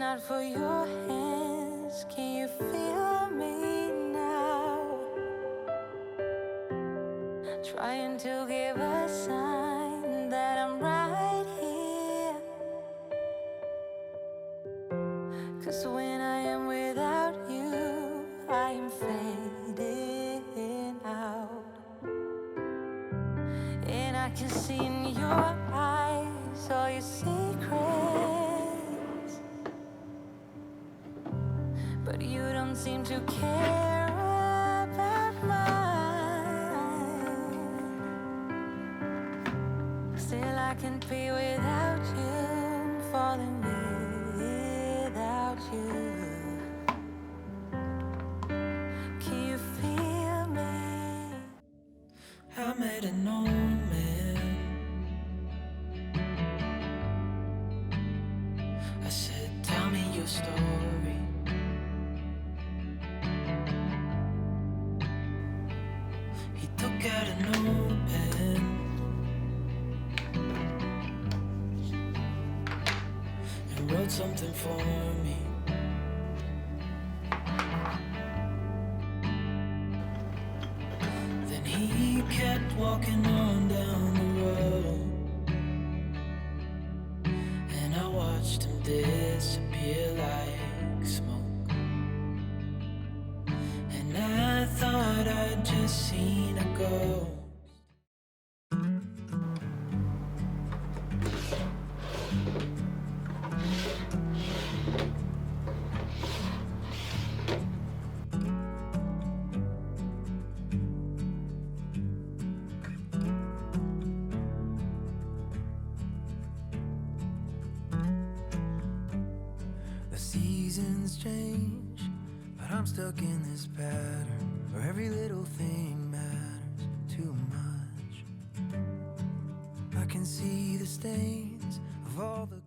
not for your hands. Can you feel me now? Trying to give a sign that I'm right here. 'Cause when I am without you, I am fading out. And I can see in your eyes all your secrets, but you don't seem to care about mine. Still I can't be without you, falling without you. Can you feel me? I made an old man. I said, tell me your story. He took out an old pen and wrote something for me. Then he kept walking on down the road, and I watched him disappear like smoke. And I thought I'd just seen a ghost. The seasons change, but I'm stuck in this pattern where every little thing matters too much. I can see the stains of all the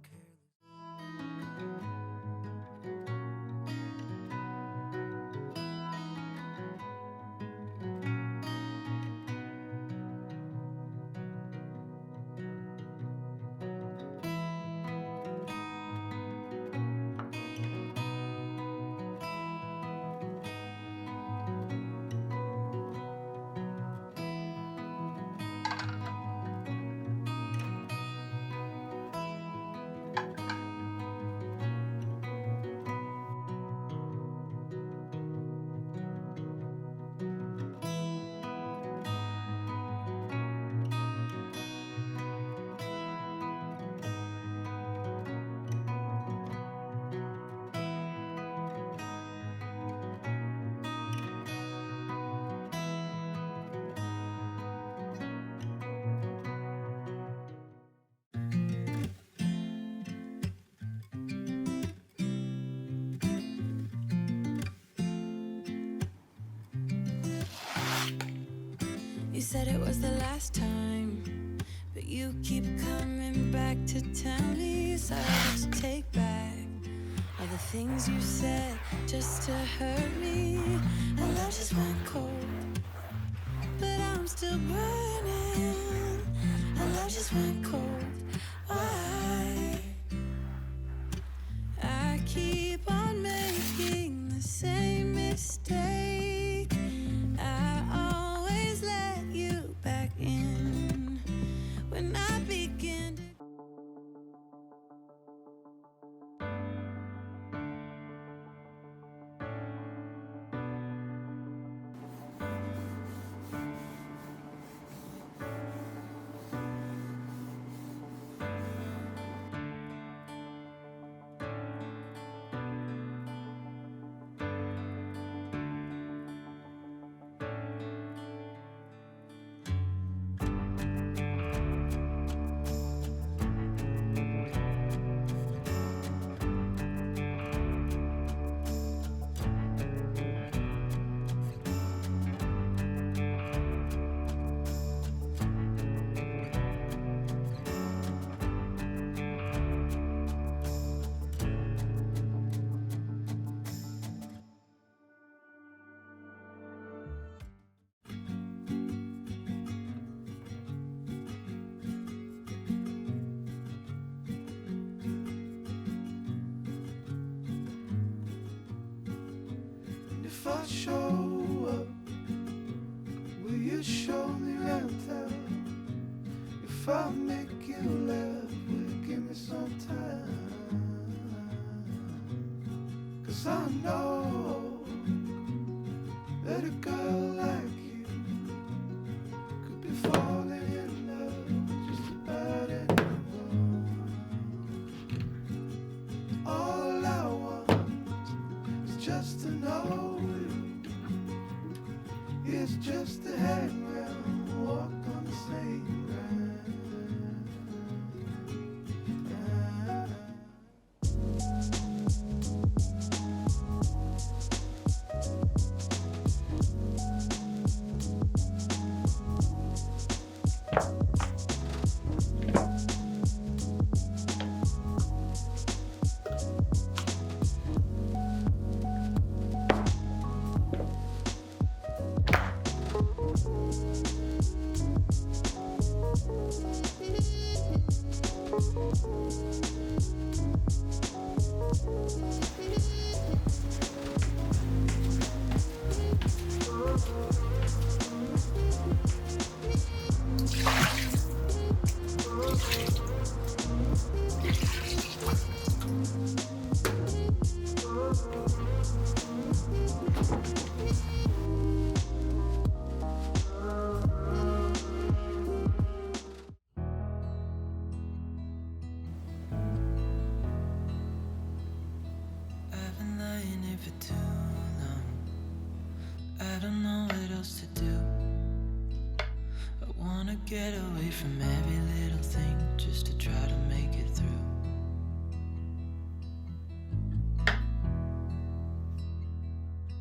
You said it was the last time, but you keep coming back to tell me. So I just take back all the things you said just to hurt me. And love just went cold, but I'm still burning. And love just went cold. Why? I keep on making the same mistake. I always let you back in when I begin to. If I show up, will you show me around town? If I make you laugh, will you give me some time? 'Cause I know that a girl like you could be falling in love just about anyone. All I want is just to know you. It's just to hang around, walk on the same ground. Get away from every little thing just to try to make it through.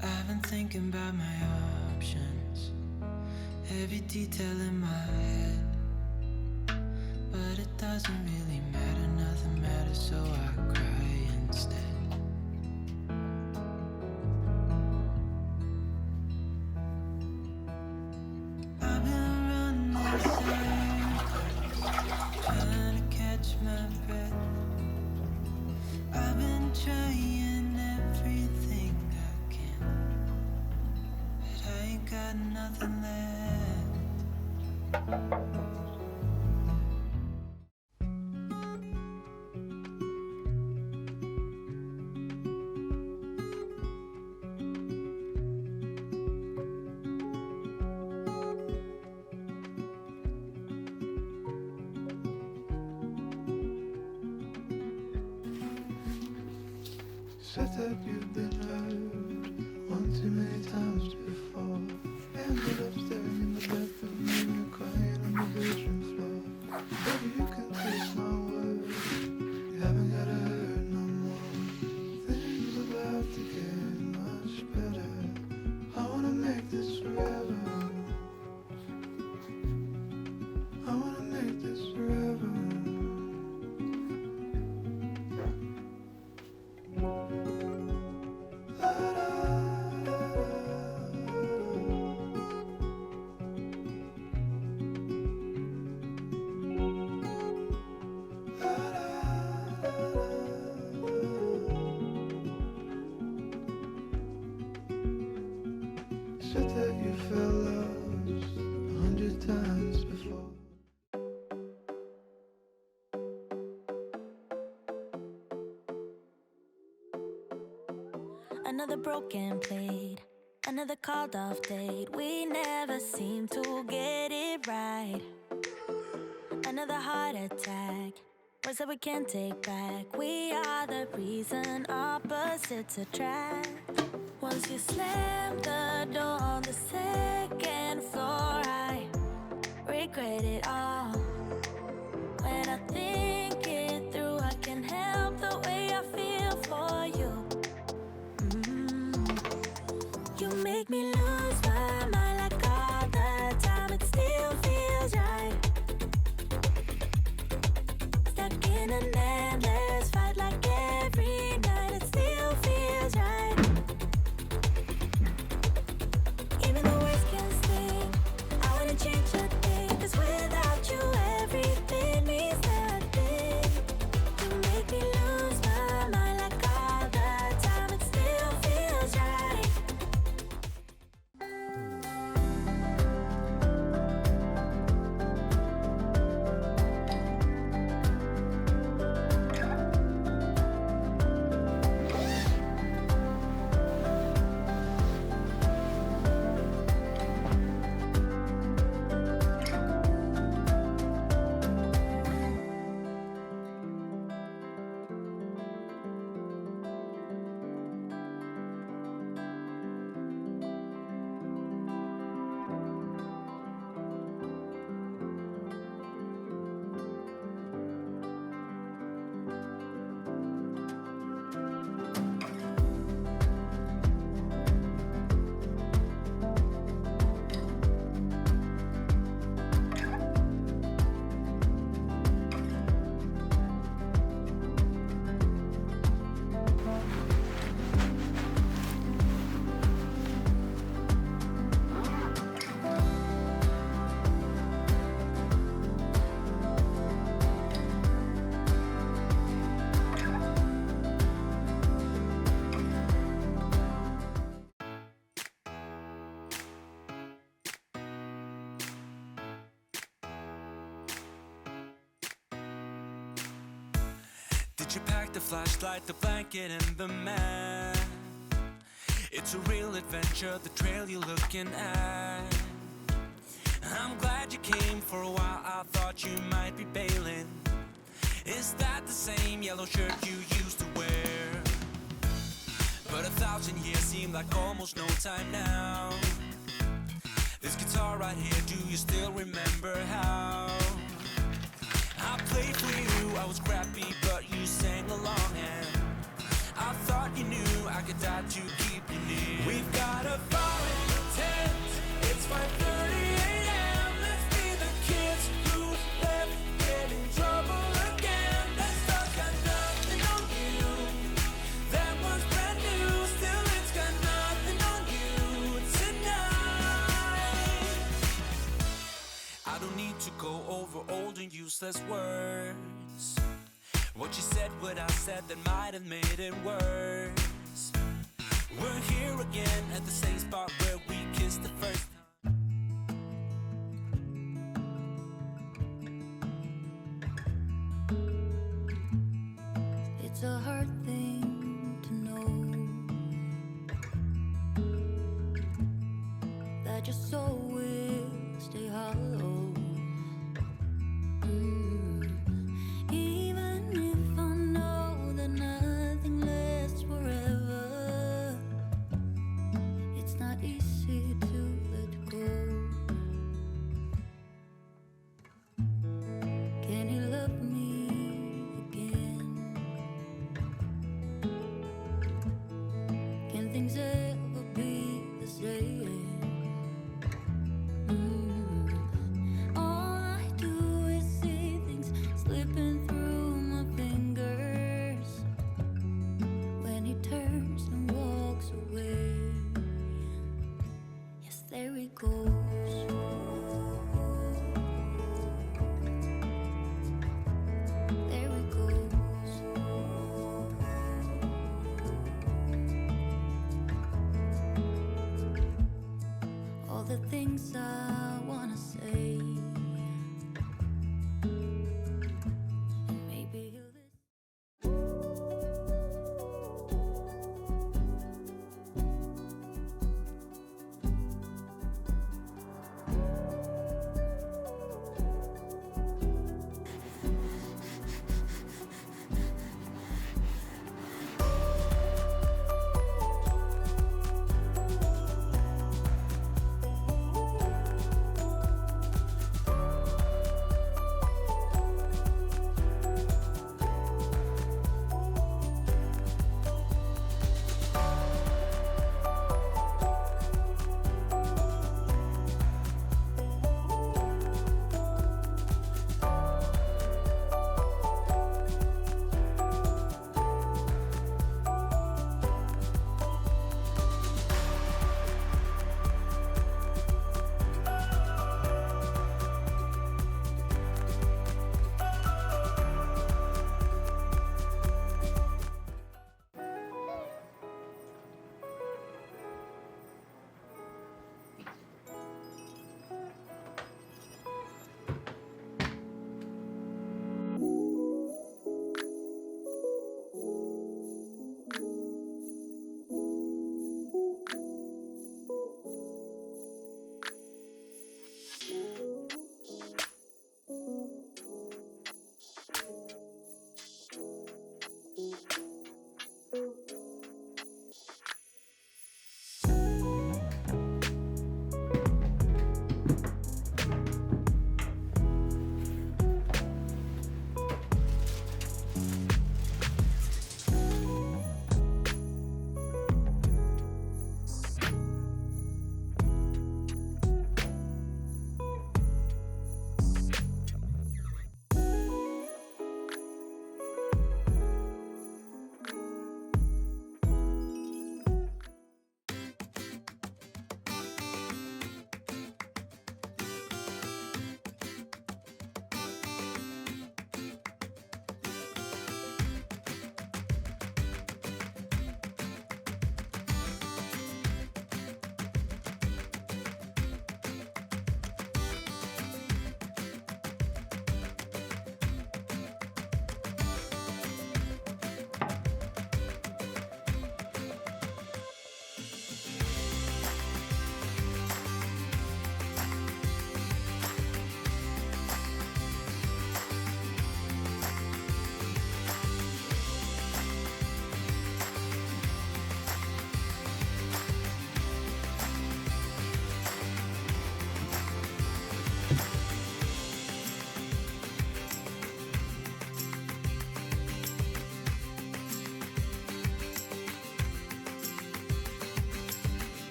I've been thinking about my options, every detail in my head, but it doesn't really matter, nothing matters, so I cry instead. Said that you've been hurt one too many times before. Ended up staring in the bedroom mirror, crying on the bedroom floor. Baby, you can taste my words, you haven't gotta hurt no more. Things are about to get much better. I wanna make this forever. I wanna make this forever. Said that you felt lost 100 times before. Another broken plate, another called off date. We never seem to get it right. Another heart attack, words that we can't take back. We are the reason opposites attract. Once you slam the door on the second floor, I regret it all. When I think it through, I can't help the way I feel for you. You make me lose my mind like all the time. It still feels right. Stuck in an endless fight like every night. It still feels right. Even the worst can sting, I wouldn't change a thing. 'Cause without you Did you pack the flashlight, the blanket, and the map? It's a real adventure, the trail you're looking at. I'm glad you came. For a while I thought you might be bailing. Is that the same yellow shirt you used to wear? But 1,000 years seem like almost no time now. This guitar right here, do you still remember how I played for you? I was scrappy, but you sang along, and I thought you knew I could die to keep you near. We've got a fire in the tent. It's 5:30 a.m. Let's be the kids who left, get in trouble again. That stuff got nothing on you. That was brand new. Still, it's got nothing on you tonight. I don't need to go over old and useless words. What you said, what I said, that might have made it worse. We're here again at the same spot where we kissed the first time. It's a hard thing to know that your soul will stay hollow. Even if I know that nothing lasts forever, it's not easy to let go. Can you love me again? Can things ever be the same? All I do is see things slipping through my fingers when he turns and walks away. Yes, there he goes. There he goes. All the things I wanna say, and maybe he'll listen.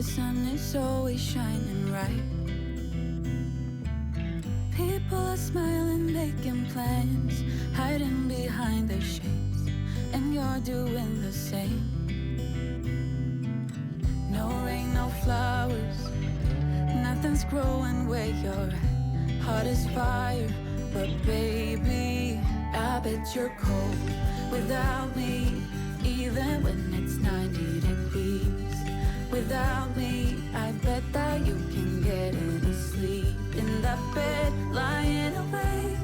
sun is always shining right. People are smiling, making plans, hiding behind their shades, and you're doing the same. No rain, no flowers, nothing's growing where you're at. Heart is fire, but baby, I bet you're cold without me. Even when it's 90 degrees, without me, I bet that you can get any sleep in that bed, lying awake.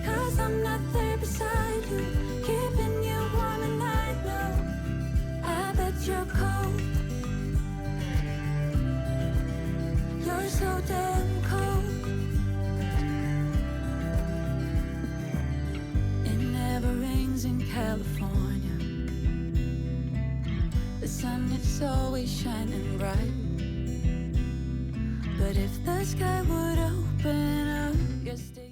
'Cause I'm not there beside you, keeping you warm and I know I bet you're cold. You're so damn cold. It never rains in California. The sun is always shining bright. But if the sky would open up, you're staying.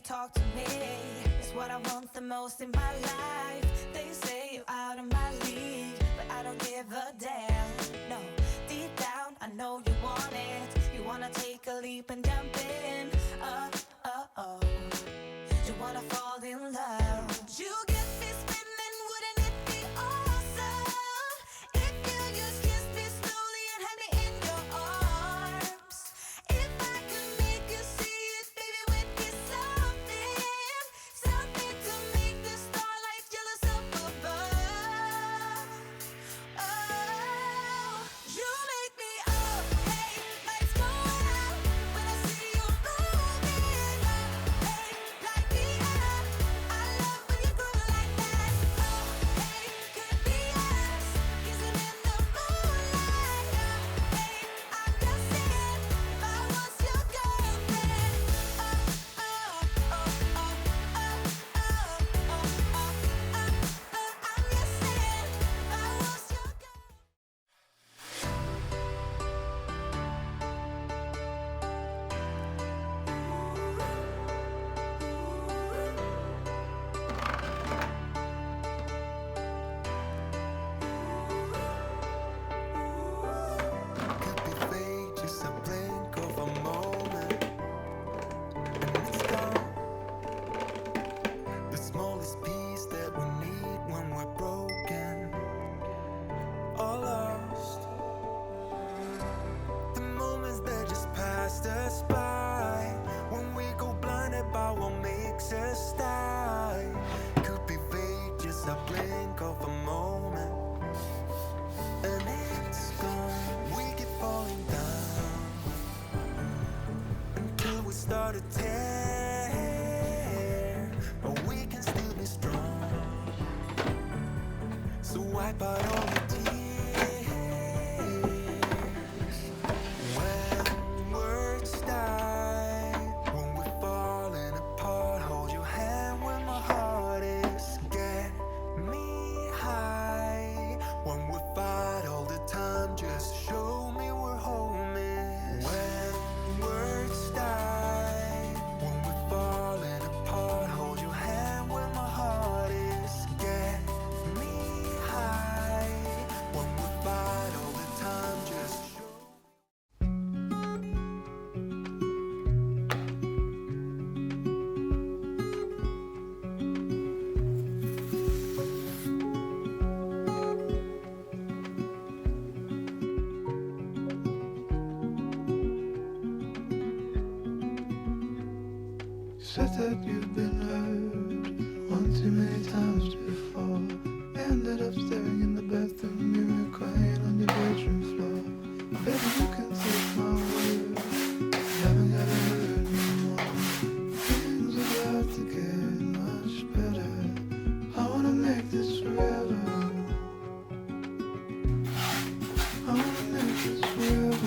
Talk to me, it's what I want the most in my life. They say you're out of my league, but I don't give a damn. No, deep down I know you want it. You wanna take a leap and jump in. Oh, you wanna fall in love. You get me spinning, wouldn't it be awesome if you just kiss me slowly and had me in your arms? If I could make you see it, baby, we'd be something to make the starlight jealous up above. Oh, you make me up, hey, lights go out when I see you moving up, hey, light me up. I love when you groove like that. Oh, hey, could be us, kissing in the moonlight. Hey, I'm just saying, if I was your girlfriend. I'm just saying, if I was your girlfriend. Could be fate, just a blink of a moment, and it's gone. The smallest piece that we need when we're broken, all lost. The moments that just passed us by, when we go blinded by what makes us die. Could be fate, just a blink of a moment, and it's gone. We keep falling down until we start to tear, but we can still be strong. So wipe out all the tears when words die, when we're falling apart. Said that you've been hurt one too many times before. Ended up staring in the bathroom mirror, crying on your bedroom floor. Baby, you can take my word, you haven't gotta hurt no more. Things are about to get much better. I wanna make this forever. I wanna make this forever.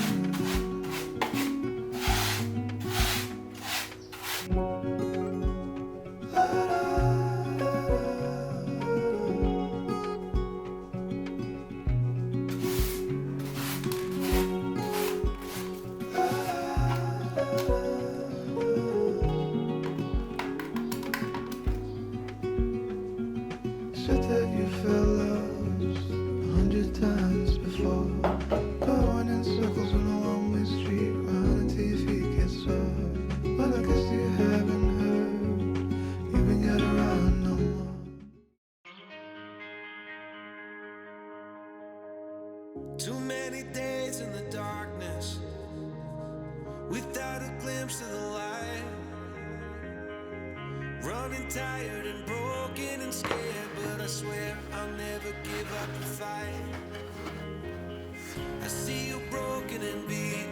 Said that you felt lost 100 times before. Going in circles on a one-way street, running until your feet get sore. But I guess you haven't heard, you ain't gotta run no more. Too many days in the darkness without a glimpse of the light. Running tired and broken and scared, but I swear I'll never give up the fight. I see you broken and beat,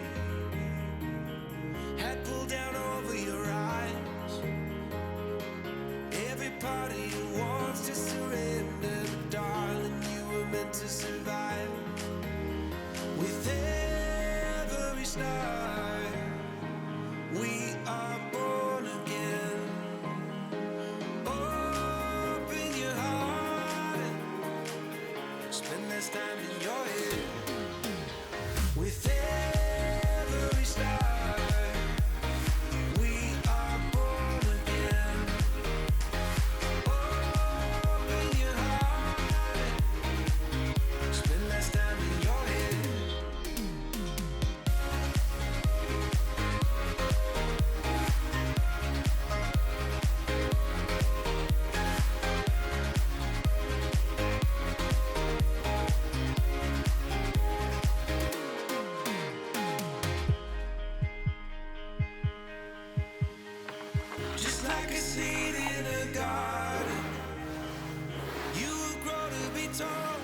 head pulled down over your eyes. Every part of you wants to surrender, but darling, you were meant to survive. With every start, we are born again. Open your heart, spend less time in your head. With every start, we are born again. Open your heart, spend less time in your head. Just like a seed in a garden, you will grow to be tall,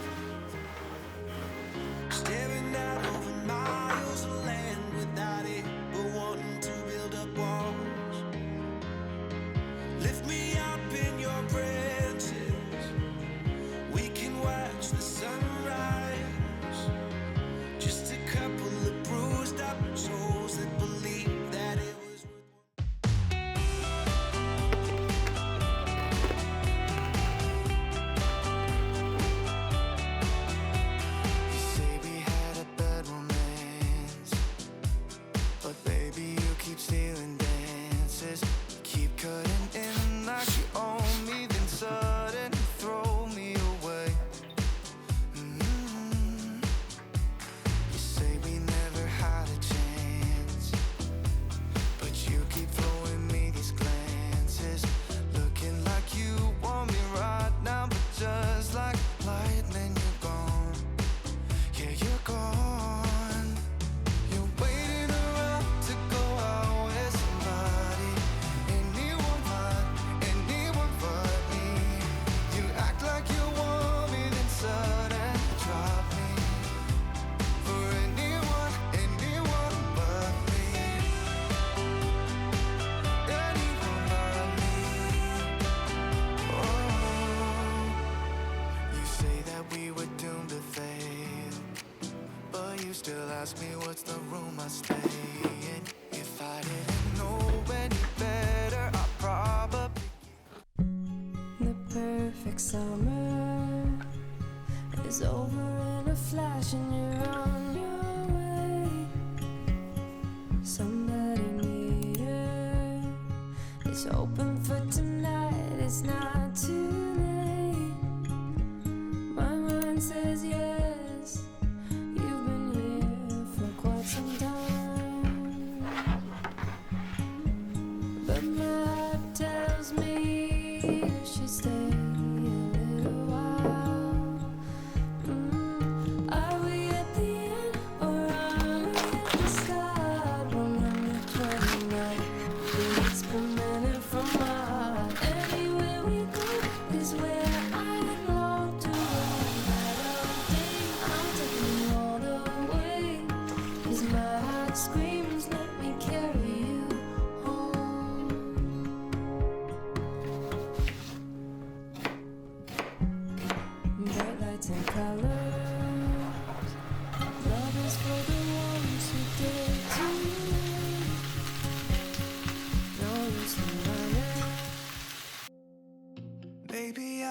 staring out over miles of land without it, but wanting to build up walls. Lift me up in your branches, we can watch the sunrise. Just a couple of bruised up souls that believe that it was You say we had a bad romance, but baby you keep stealing dances. Keep cutting in like you own me, then suddenly throw me away. You say we never had a chance, but you keep throwing me these glances, looking like you want me right now, but just like lightning you're gone. Yeah, you're gone. You're waiting around to go out with somebody. Anyone but me. You act like you want me, then suddenly drop me. For anyone but me. Anyone but me. Oh, you say that we were doomed to fail, but you still ask me what's the room I stay in. If I didn't know any better, I'd probably. The perfect summer is over in a flash and you're on your way. Somebody needed, it's open for tonight, it's not too late. My mind says yes, you've been here for quite some time, but my heart tells me you should stay a little while. Are we at the end or are we at the start? Remember 29 beats per minute from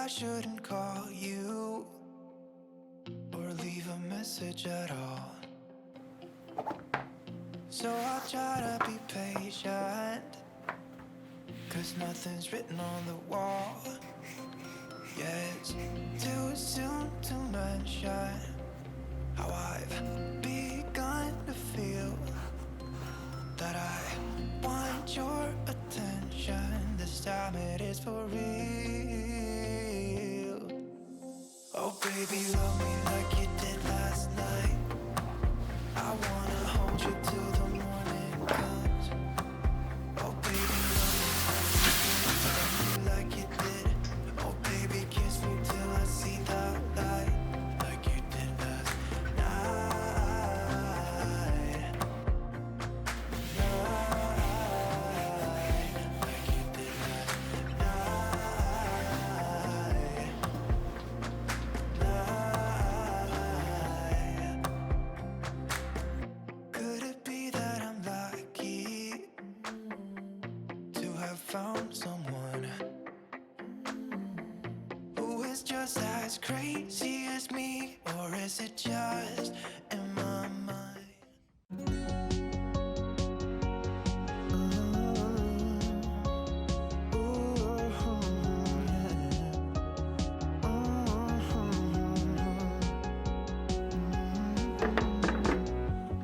shouldn't call you or leave a message at all. So I'll try to be patient, 'cause nothing's written on the wall. Yeah, it's too soon to mention how I've begun to feel that I want your attention. This time it is for real. Oh baby, love me like you did last night. I wanna hold you till the morning comes. Oh baby, love me like you did. Oh baby, kiss me till I see the light, like you did last night. Like you did last night. Could it be that I'm lucky to have found someone who is just as crazy as me? Or is it just in my mind?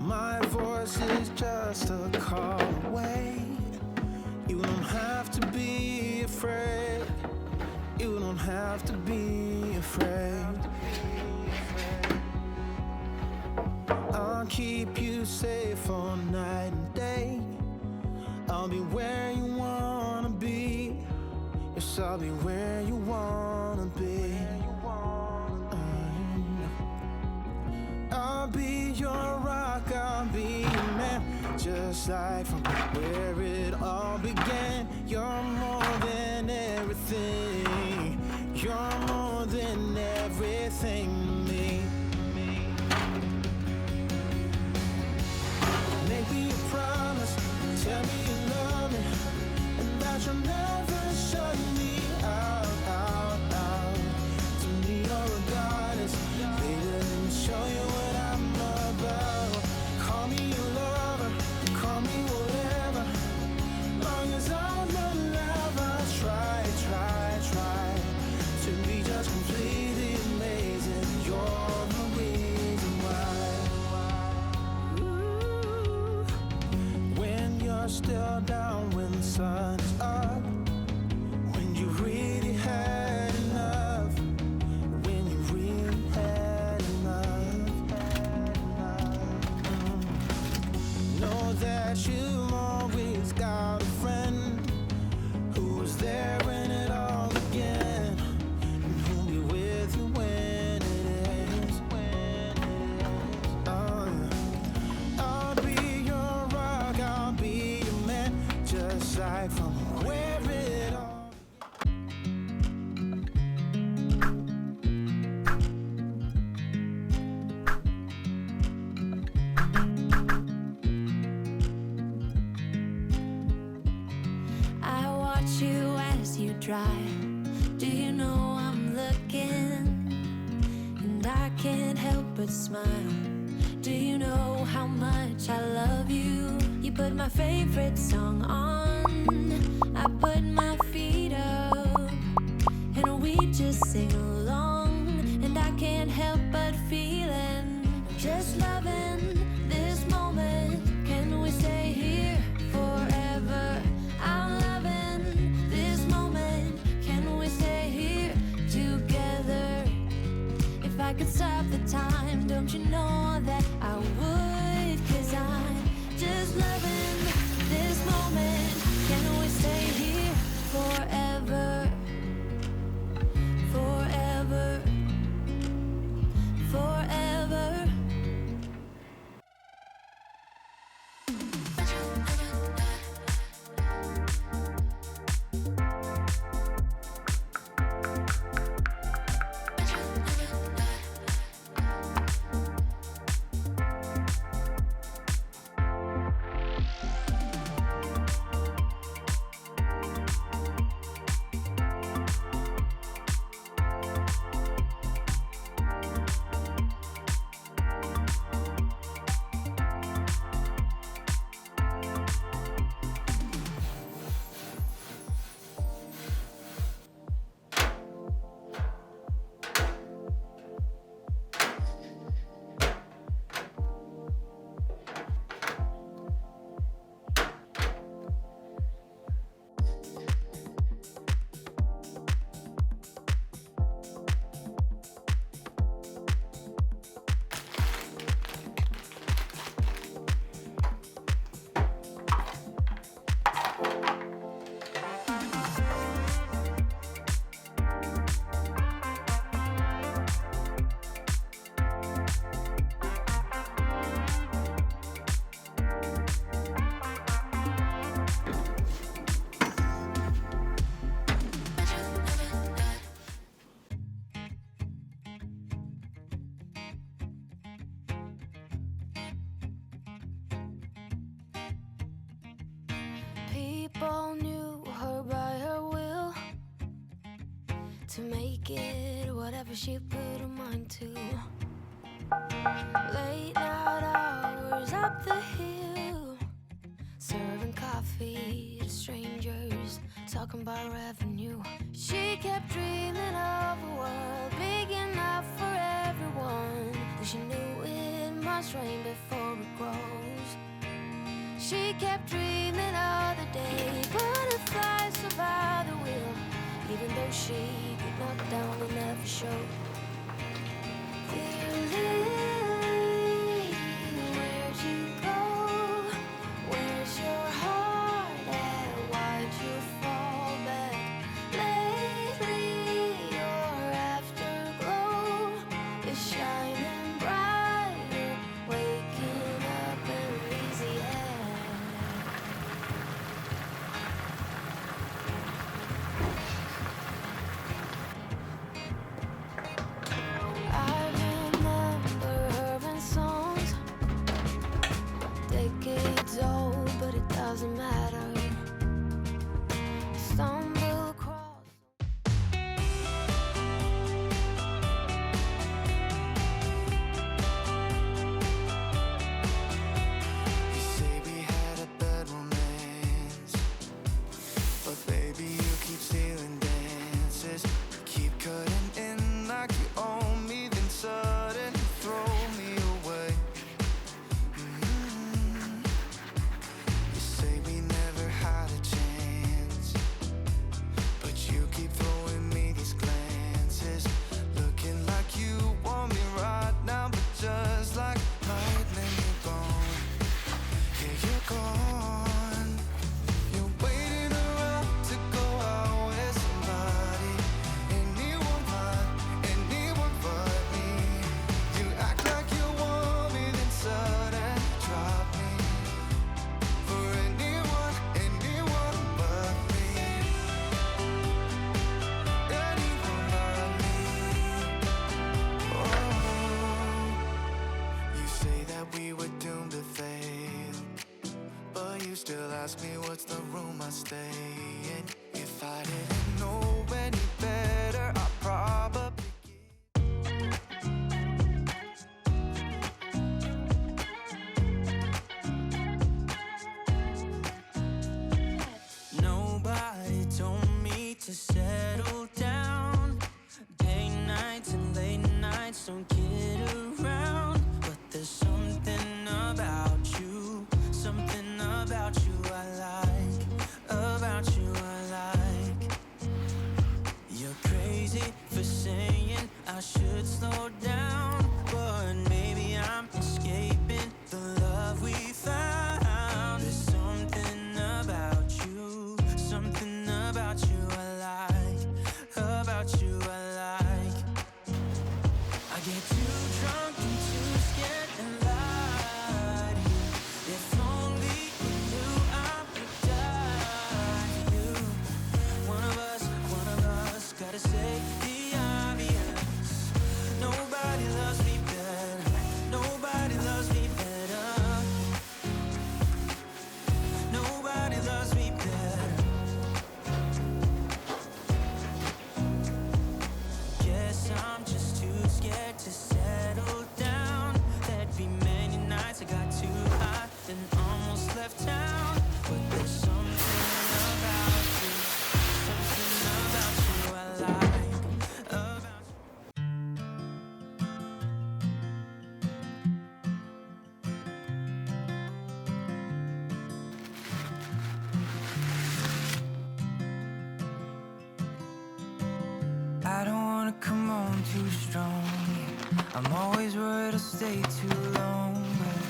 My voice is just a call away. You don't have to be afraid. You don't have to be afraid. I'll keep you safe all night and day. I'll be where you wanna be. Yes, I'll be where you wanna be. I'll be your rock, I'll be your man. Just like from where it all began. You're more than everything. You're more than everything to me. Make me a promise, tell me you love me, and that you'll never shut me out. To me or regardless, baby, let me show you what I'm about. Call me your lover, call me whatever, long as I'm alive. I'll try to be just completely amazing. You're the reason why. When you're still down, when the sun is up, when you really had enough, when you really had enough. Know that you always got a friend who was there when it all began, and who'll be with you when it ends. I'll be your rock, I'll be your man, just like from where it all. I watch you as you drive. Do you know I'm looking? And I can't help but smile. Do you know how much I love you? You put my favorite song on. I put my feet up, and we just sing along. And I can't help but feeling, just loving this moment. Can we stay here forever? I'm loving this moment. Can we stay here together? If I could stop the time, don't you know that I would? 'Cause I'm just loving this moment. Can we stay here forever? Forever. Forever. get whatever she put her mind to. Late night hours up the hill, serving coffee to strangers, talking about revenue. She kept dreaming of a world big enough for everyone, but she knew it must rain before it grows. She kept dreaming of the day butterflies survive the wheel, even though she got knocked down and never showed. Dear Lily, where'd you go? Where's your heart at? Why'd you fall back? Lately, your afterglow is shining brighter, waking up in Louisiana. I remember her in songs, decades old, but it doesn't matter. Stumble across. You say we had a bad romance, but baby you keep stealing dances. Keep cutting in like you own me, then suddenly throw me away. You say we never had a chance, but you keep throwing me these glances, looking like you want me right now, but just like lightning you're gone. Yeah, you're gone. You're waiting around to go out with somebody, anyone but me. You act like you want me, then suddenly drop me for anyone but me. Anyone but me. Oh, you say that we were doomed to fail, but you still ask me what's the room I stay in. If I didn't know any better, I'd probably Nobody told me to settle down. Day nights and late nights don't get around. But there's something about you I like, about you I like. You're crazy for saying I should slow down, but maybe I'm escaping the love we found. There's something about you I like, about you I like. I get too drunk and too scared and lie to you. If only you knew I would die for you. One of us gotta say the obvious. Nobody loves me better. Nobody loves me better. Nobody loves me better. Guess I'm just too scared to settle down. There'd be many nights I got too hot and almost left town. But there's something about you I like, about you. I don't wanna come on too strong. I'm always worried I'll stay too long. But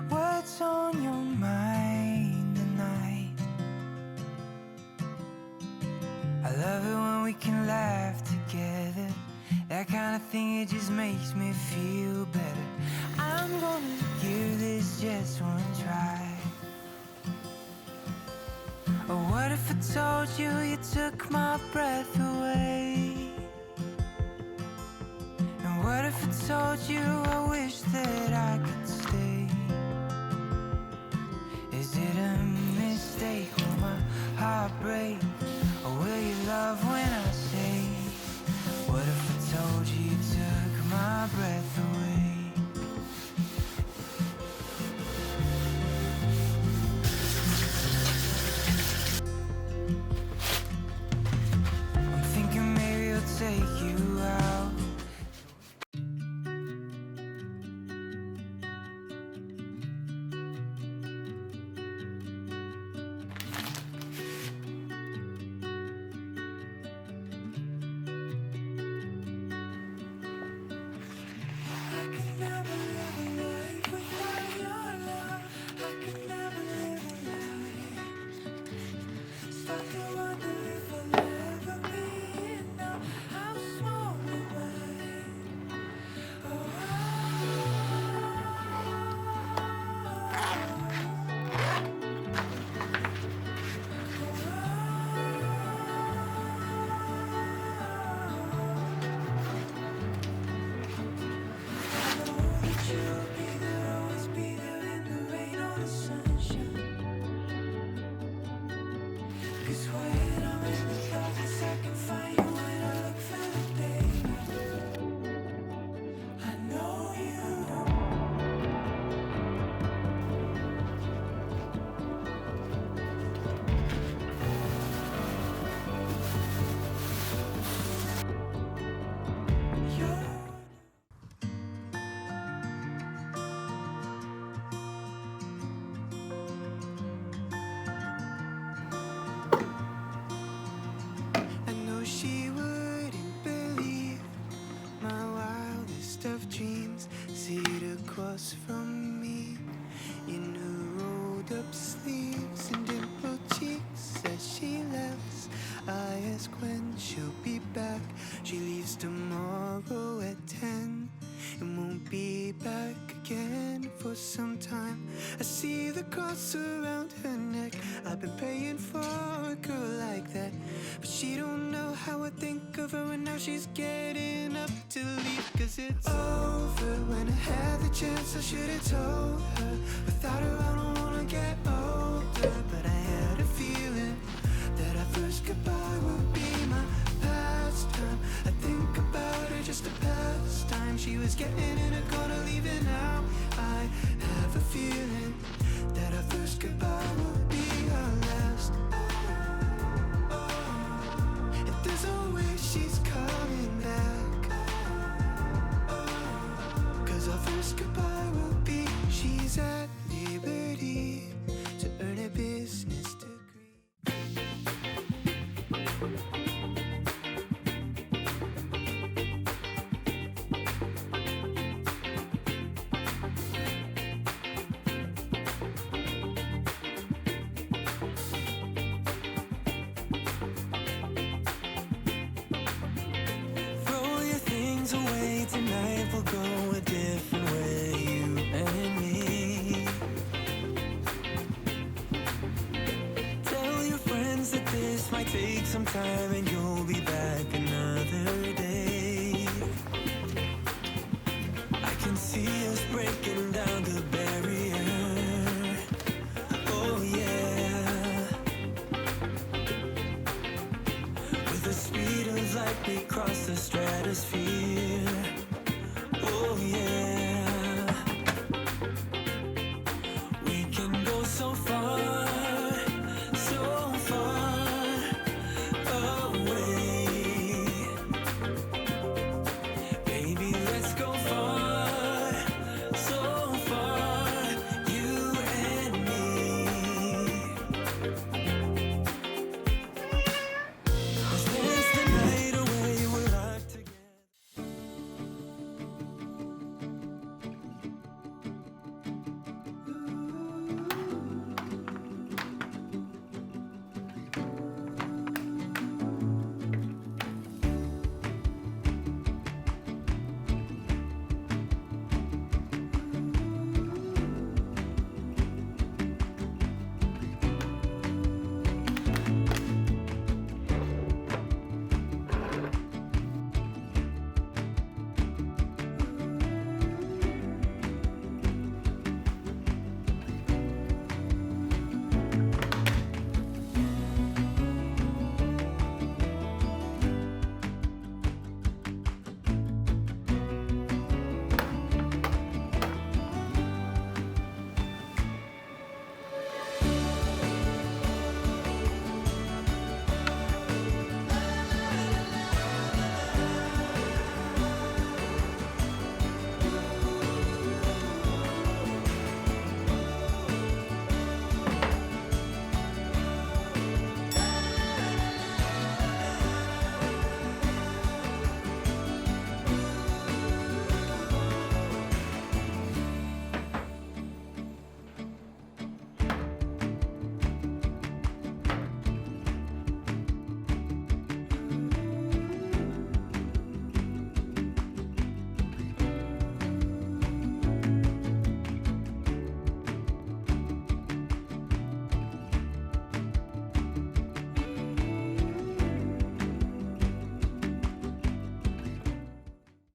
what's on your mind tonight? I love it when we can laugh together. That kind of thing, it just makes me feel better. I'm gonna give this just one try. Or what if I told you you took my breath away? And what if I told you I wish that I could stay? Is it a mistake? Will my heart break? Or will you love when I say? What if up sleeves and dimpled cheeks as she laughs. I ask when she'll be back. She leaves tomorrow at 10 and won't be back again for some time. I see the cross around her neck. I've been praying for a girl like that, but she don't know how I think of her, and now she's getting up to leave. Cause it's over. When I had the chance I should've told her. Without her I don't wanna get older, but I had a feeling that our first goodbye would be my last time. I think about her just a pastime. She was getting in a corner, leaving now. I have a feeling that our first goodbye will be our last. And there's no way she's coming back. Cause our first goodbye will be, she's at liberty to earn a business degree. Throw your things away tonight, we'll go a different way, you and me. Tell your friends that this might take some time and you'll be back another day. I can see us breaking down the barrier. Oh yeah. With the speed of light we cross the stratosphere.